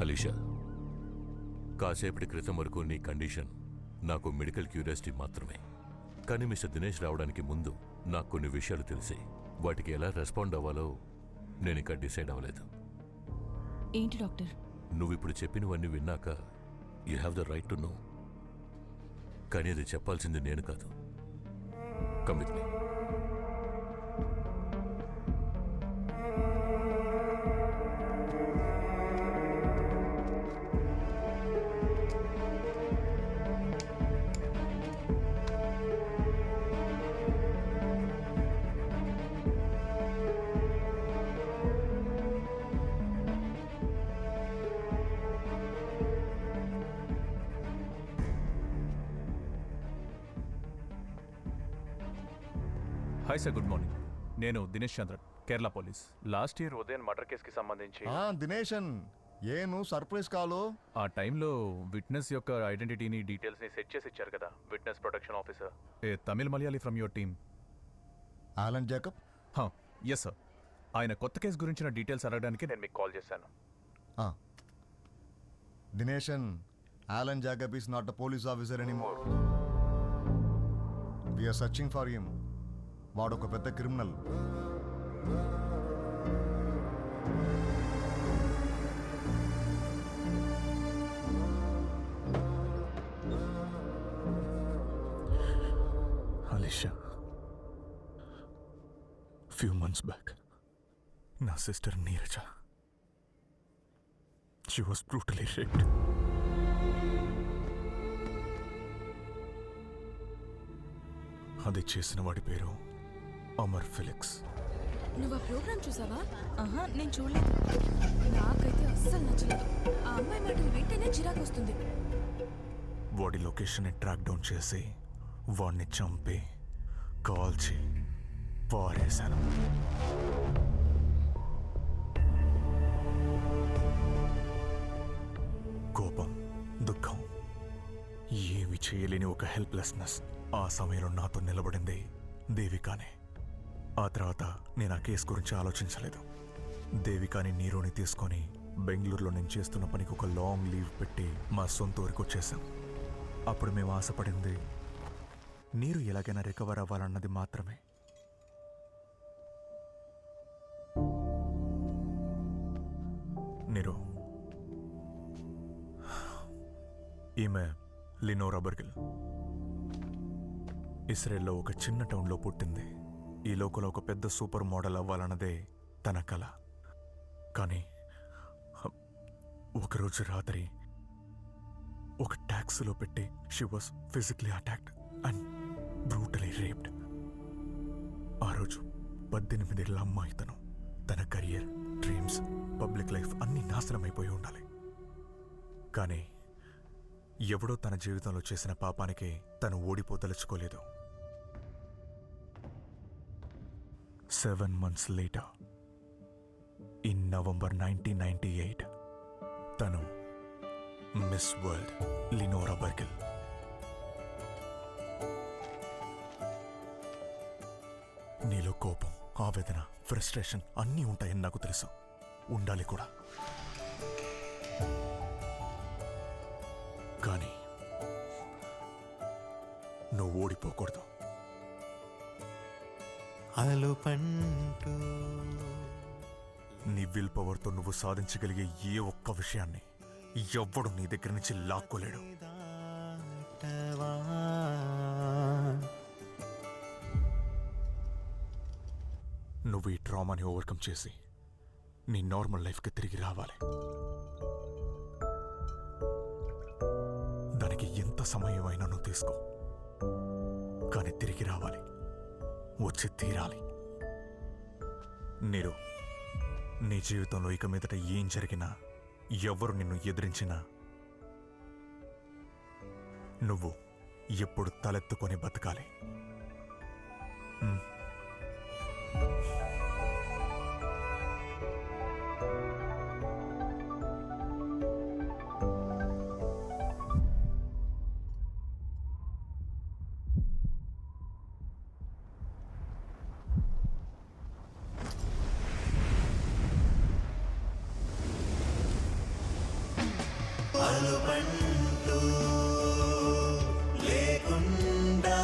అలీషా, కాసేపటి క్రితం వరకు నీ కండిషన్ నాకు మెడికల్ క్యూరియాసిటీ మాత్రమే. కానీ మిస్టర్ దినేష్ రావడానికి ముందు నాకు కొన్ని విషయాలు తెలిసి వాటికి ఎలా రెస్పాండ్ అవ్వాలో నేను ఇంకా డిసైడ్ అవ్వలేదు. ఏంటి డాక్టర్? నువ్విప్పుడు చెప్పినవన్నీ విన్నాక you have the right to know. కానీ అది చెప్పాల్సింది నేను కాదు. Come with me. Hi sir, good morning. నేను Dinesh Chandran, Kerala police. Last year ఉదయం మర్డర్ కేసుకి సంబంధించి దినేషన్ ఏను సర్ప్రైజ్ కాలు. ఆ టైంలో విట్నెస్ యొక్క ఐడెంటిటీని డీటెయిల్స్ని సెట్ చేసి ఇచ్చారు కదా witness protection officer, a Tamil Malayali from your team. Alan Jacob? Yes sir. ఆయన కొత్త కేసు గురించిన డీటెయిల్స్ అడగడానికి నేను మీకు కాల్ చేశాను. Dineshan, Alan Jacob is not a police officer anymore. We are searching for him. వాడు ఒక పెద్ద criminal. Alisha, few months back నా sister Neeraja, she was brutally raped. అది చేసిన వాడి పేరు అమర్ ఫిలిక్స్. నువ్వు ఆ ప్రోగ్రామ్ చూసావా? నేను చూడలేదు. నాకైతే అస్సలు నచ్చలేదు. ఆ అమ్మాయి మాటలు వింటేనే చిరాకు వస్తుంది. వాడి లొకేషన్ని ట్రాక్ డౌన్ చేసి వాడిని చంపి కాల్చి పారేశాను. కోపం, దుఃఖం, ఏమి చేయలేని ఒక హెల్ప్లెస్నెస్. ఆ సమయంలో నాతో నిలబడింది దేవికానే. ఆ తర్వాత నేను ఆ కేసు గురించి ఆలోచించలేదు. దేవికాని నీరుని తీసుకొని బెంగళూరులో నేను చేస్తున్న పనికి ఒక లాంగ్ లీవ్ పెట్టి మా సొంత ఊరికి వచ్చేసాం. అప్పుడు మేము ఆశపడింది నీరు ఎలాగైనా రికవర్ అవ్వాలన్నది మాత్రమే. నీరు, ఈమె లినోరా బర్గిల్. ఇస్రాయెల్లో ఒక చిన్న టౌన్లో పుట్టింది. ఈ లోకల్ ఒక పెద్ద సూపర్ మోడల్ అవ్వాలన్నదే తన కల. కానీ ఒకరోజు రాత్రి ఒక ట్యాక్సీలో పెట్టి she was physically attacked and brutally raped. ఆ రోజు 18 ఏళ్ల అమ్మాయి తను. తన కెరియర్, డ్రీమ్స్, పబ్లిక్ లైఫ్ అన్నీ నాశనమైపోయి ఉండాలి. కానీ ఎవడో తన జీవితంలో చేసిన పాపానికి తను ఓడిపోదలుచుకోలేదు. 7 months later, in November 1998, తను మిస్ వరల్డ్ లినోరా బర్గిల్. నీలో కోపం, ఆవేదన, ఫ్రస్ట్రేషన్ అన్నీ ఉంటాయని నాకు తెలుసు. ఉండాలి కూడా. కానీ నువ్వు ఓడిపోకూడదు. నీ విల్ పవర్తో నువ్వు సాధించగలిగే ఏ ఒక్క విషయాన్ని ఎవ్వడు నీ దగ్గర నుంచి లాక్కోలేడు. నువ్వు ఈ ట్రామాని ఓవర్కమ్ చేసి నీ నార్మల్ లైఫ్కి తిరిగి రావాలి. దానికి ఎంత సమయం అయినా నువ్వు తీసుకో, కానీ తిరిగి రావాలి, వచ్చి తీరాలి. నీరు, నీ జీవితంలో ఇక మీదట ఏం జరిగినా, ఎవరు నిన్ను ఎదిరించినా నువ్వు ఎప్పుడు తలెత్తుకొని బతకాలి. అలుపంటూ లేకుండా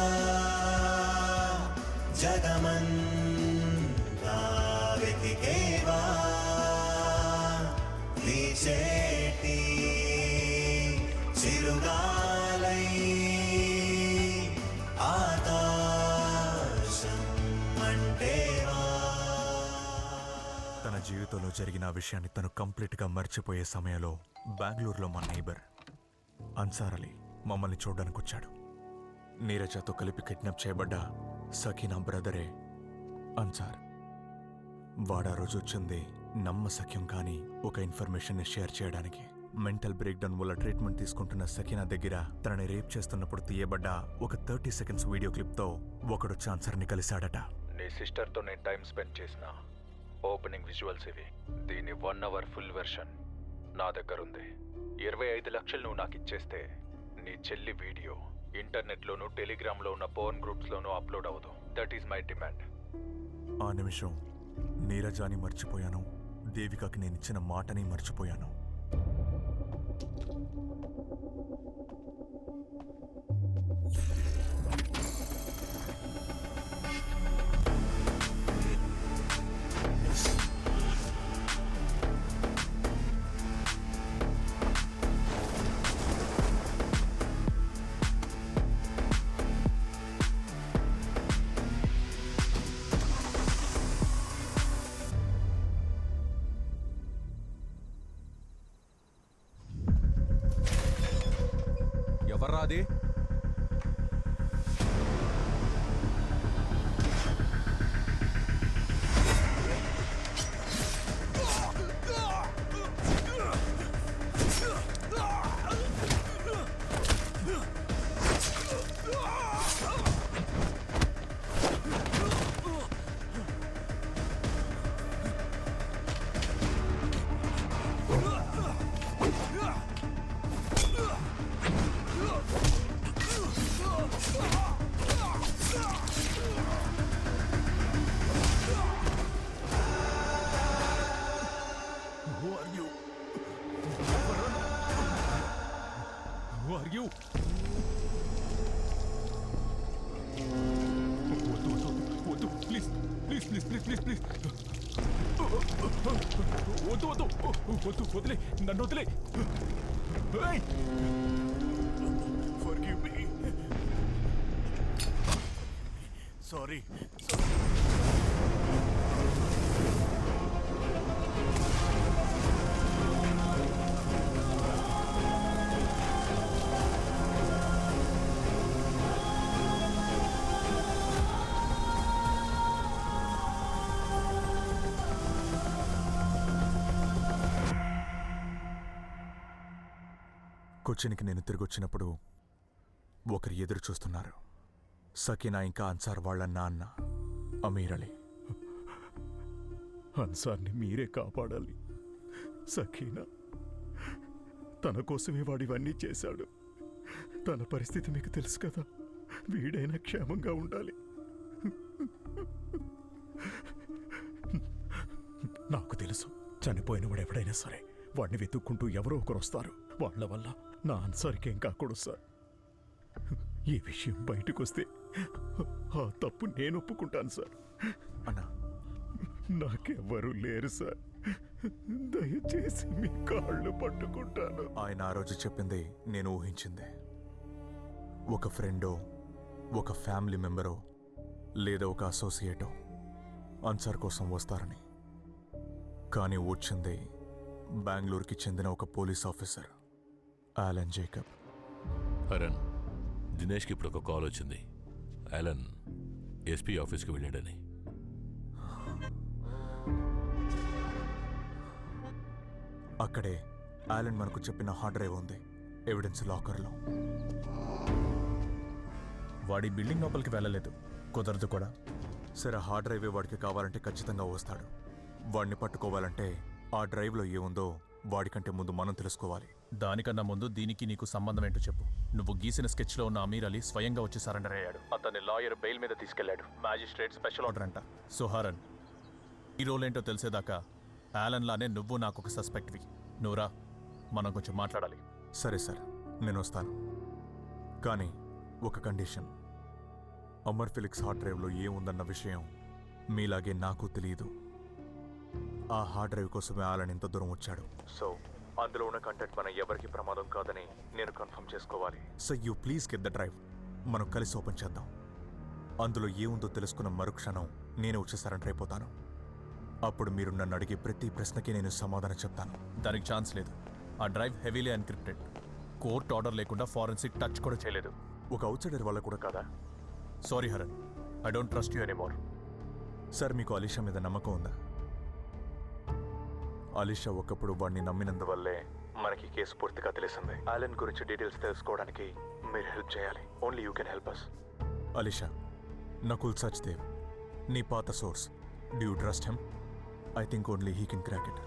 జగమంతా వెతికేవా వీచేటి చిరుగాలై ఆకాశం అంటేవా. తన జీవితంలో జరిగిన ఆ విషయాన్ని తను కంప్లీట్గా మర్చిపోయే సమయంలో బెంగళూరులో మా నైబర్ అన్సార్ అలీ మమ్మల్ని చూడడానికి వచ్చాడు. నీరజతో కలిపి కిడ్నాప్ చేయబడ్డ సకీనా బ్రదరే అన్సార్. వాడా రోజు వచ్చింది నమ్మసఖ్యం కానీ ఒక ఇన్ఫర్మేషన్ని షేర్ చేయడానికి. మెంటల్ బ్రేక్ డౌన్ వల్ల ట్రీట్మెంట్ తీసుకుంటున్న సకీనా దగ్గర తనని రేప్ చేస్తున్నప్పుడు తీయబడ్డ ఒక 30 సెకండ్స్ వీడియో క్లిప్తో ఒకడొచ్చి అన్సార్ని కలిశాడట. నీ సిస్టర్తో నేను టైం స్పెండ్ చేసిన ఓపెనింగ్ విజువల్స్ ఇవి. దీని 1 అవర్ ఫుల్ వెర్షన్ నా దగ్గర ఉంది. 25 లక్షలు నువ్వు నాకు ఇచ్చేస్తే నీ చెల్లి వీడియో ఇంటర్నెట్లోనూ టెలిగ్రామ్లో ఉన్న పోర్న్ గ్రూప్స్లోనూ అప్లోడ్ అవ్వదు. That is my demand. ఆ నిమిషం నీరజాని మర్చిపోయాను, దేవికకి నేనిచ్చిన మాటని మర్చిపోయాను. ఎవర్రా అది? వదిలే, నన్ను వదిలే. సారీ. కొచ్చిన్కి నేను తిరిగి వచ్చినప్పుడు ఒకరు ఎదురు చూస్తున్నారు. సకీనా ఇంకా అన్సార్ వాళ్ళ నాన్న అమీర్ అలీ. అన్సార్ని మీరే కాపాడాలి. సకీనా తన కోసమే వాడివన్నీ చేశాడు. తన పరిస్థితి మీకు తెలుసు కదా. వీడైనా క్షేమంగా ఉండాలి. నాకు తెలుసు, చనిపోయిన వాడు ఎవడైనా సరే వాడిని వెతుక్కుంటూ ఎవరో ఒకరు వస్తారు. వాళ్ళ వల్ల నా అన్సార్కేం కాకూడదు సార్. ఈ విషయం బయటకు వస్తే ఆ తప్పు నేను ఒప్పుకుంటాను సార్. అన్నా, నాకెవ్వరూ లేరు సార్. దయచేసి మీ కాళ్ళు పట్టుకుంటాను. ఆయన ఆ రోజు చెప్పింది నేను ఊహించిందే. ఒక ఫ్రెండో, ఒక ఫ్యామిలీ మెంబరో, లేదా ఒక అసోసియేటో అన్సార్ కోసం వస్తారని. కానీ వచ్చింది బెంగళూరుకి చెందిన ఒక police officer, Alan Jacob. Aran, దినేష్కి ఇప్పుడు ఒక కాల్ వచ్చింది. ఆలన్ ఎస్పీ ఆఫీస్కి వెళ్ళాడని. అక్కడే ఆలన్ మనకు చెప్పిన హార్డ్ డ్రైవ్ ఉంది, ఎవిడెన్స్ లాకర్లో. వాడి బిల్డింగ్ లోపలికి వెళ్ళలేదు, కుదరదు కూడా. సరే, హార్డ్ డ్రైవే వాడికి కావాలంటే ఖచ్చితంగా వస్తాడు. వాడిని పట్టుకోవాలంటే ఆ డ్రైవ్లో ఏముందో వాడికంటే ముందు మనం తెలుసుకోవాలి. దానికన్నా ముందు దీనికి నీకు సంబంధం ఏంటో చెప్పు. నువ్వు గీసిన స్కెచ్లో ఉన్న అమీర్ అలీ స్వయంగా వచ్చి సరెండర్ అయ్యాడు. అతన్ని లాయర్ బెయిల్ మీద తీసుకెళ్లాడు. మ్యాజిస్ట్రేట్ స్పెషల్ ఆర్డర్ అంట. సుహారన్, ఈ రోల్ ఏంటో తెలిసేదాకా ఆలన్ లానే నువ్వు నాకు ఒక సస్పెక్ట్వి. నువ్వురా, మనం కొంచెం మాట్లాడాలి. సరే సార్, నేను వస్తాను. కానీ ఒక కండిషన్. అమర్ ఫిలిక్స్ హార్డ్ డ్రైవ్లో ఏముందన్న విషయం మీలాగే నాకు తెలియదు. ఆ హార్డ్ డ్రైవ్ కోసమే ఆలన్ ఇంత దూరం వచ్చాడు. సో అందులో ఉన్న కంటెంట్ మన ఎవరికి ప్రమాదం కాదని నేను కన్ఫర్మ్ చేసుకోవాలి. So you please get the drive. మనం కలిసి ఓపెన్ చేద్దాం. అందులో ఏముందో తెలుసుకున్న మరుక్షణం నేను వచ్చి సరెండర్ అయిపోతాను. అప్పుడు మీరు నన్ను అడిగే ప్రతి ప్రశ్నకి నేను సమాధానం చెప్తాను. దానికి ఛాన్స్ లేదు. ఆ drive heavily encrypted. Court order లేకుండా ఫారెన్సిక్ టచ్ కూడా చేయలేదు. ఒక అవుట్సైడర్ వల్ల కూడా కాదా? Sorry Haran, I don't trust you anymore. Sir, మీకు అలీషా మీద నమ్మకం ఉందా? అలీషా ఒకప్పుడు వాడిని నమ్మినందువల్లే మనకి కేసు పూర్తిగా తెలిసింది. ఆలన్ గురించి డీటెయిల్స్ తెలుసుకోవడానికి మీరు హెల్ప్ చేయాలి. Only you can help us. Alisha, Nakul Sachdev, నీ పాత source. Do you trust him? I think only he can crack it.